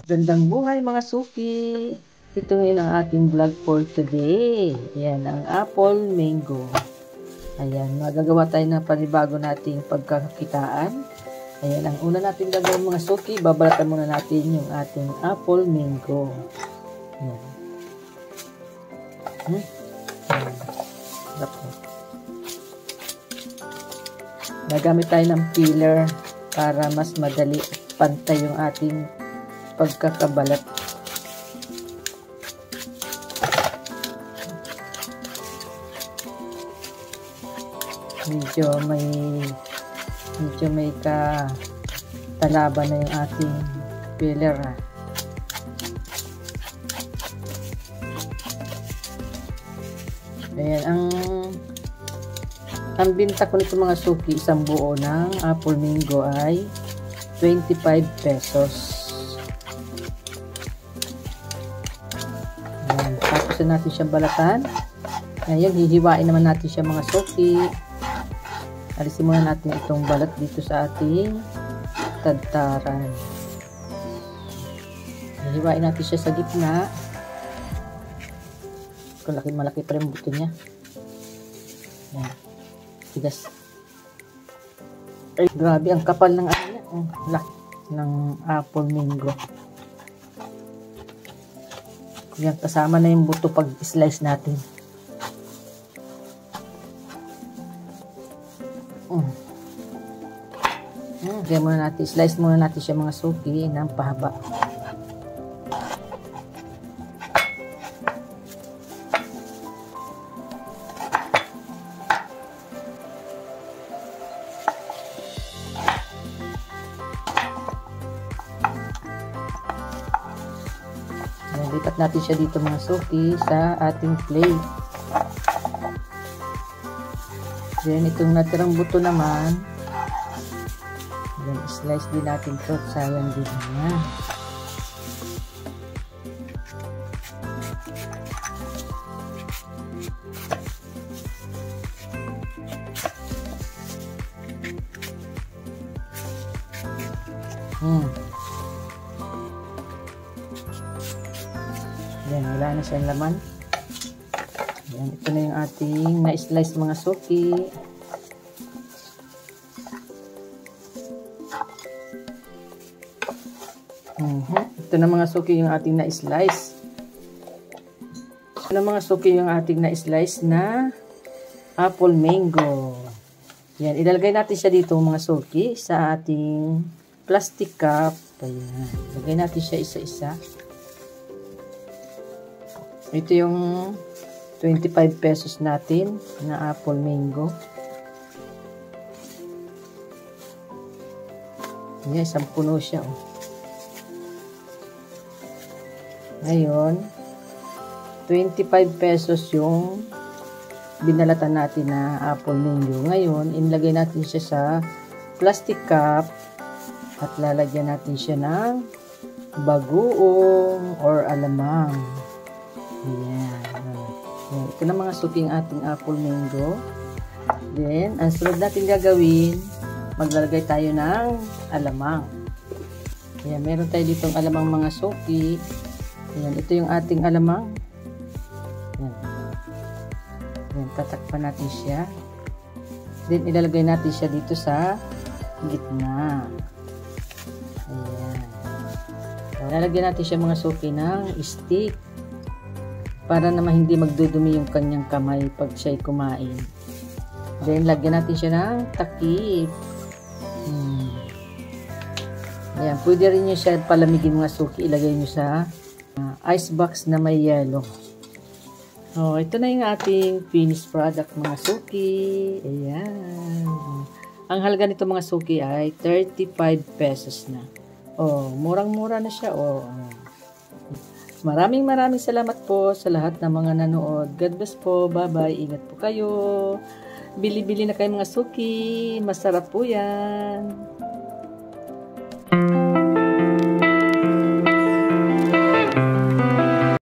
Gandang buhay mga suki! Ito ngayon ang ating vlog for today. Ayan, ang apple mango. Ayan, magagawa tayo ng panibago nating pagkakakitaan. Ayan, ang una natin gagawin mga suki, babalatan muna natin yung ating apple mango. Ayan. Ayan. Nagamit tayo ng peeler para mas madali pantay yung ating pagkakabalat. Medyo may katalaban na yung ating peeler. Ayan, ang binta ko nito mga suki, isang buo ng apple mango ay 25 pesos. Ayan, tapos na natin siyang balatan. Ngayon, hihiwain naman natin siya mga suki. Alisin muna natin itong balat dito sa ating tadtaran. Hihiwain natin siya sa gitna. Kung malaki pa rin buto niya. Ayan. Tigas. Ay, grabe, ang kapal ng ano niya. Ang laki ng apple mango. Yan, kasama na yung buto pag slice natin. Kaya muna natin, slice muna natin siya mga suki ng pahaba. Lipat natin siya dito mga suki sa ating plate. Then itong natirang buto naman, then slice din natin ito, sayang din naman. Yan, wala na siyang laman. Yan, ito na yung ating na-slice mga suki. Ito na mga suki yung ating na-slice. Ito na mga suki yung ating na-slice na apple mango. Yan, ilalagay natin siya dito mga suki sa ating plastic cup. Ayan, ilagay natin siya isa-isa. Ito yung 25 pesos natin na apple mango. Yan, isang puno siya. Oh. Ngayon, 25 pesos yung binalatan natin na apple mango. Ngayon, inlagay natin siya sa plastic cup at lalagyan natin siya ng bagoong or alamang. Ayan. Ito na mga suking ating apple mango. Then, ang sunod natin gagawin, maglalagay tayo ng alamang. Ayan, meron tayo ditong alamang mga suki. Ayan, ito yung ating alamang. Ayan. Ayan, tatakpan natin siya. Then, ilalagay natin siya dito sa gitna. Ayan. Lalagyan natin siya mga suki ng stick. Para naman hindi magdudumi yung kanyang kamay pag siya'y kumain. Then, lagyan natin siya ng takip. Ayan, pwede rin nyo siya palamigin mga suki. Ilagay nyo sa ice box na may yelo. Oh, ito na yung ating finished product mga suki. Ayan. Ang halaga nito mga suki ay 35 pesos na. Oh, murang-mura na siya. Oh. Maraming salamat po sa lahat ng mga nanood. God bless po. Bye-bye. Ingat po kayo. Bili-bili na kayo mga suki. Masarap po yan.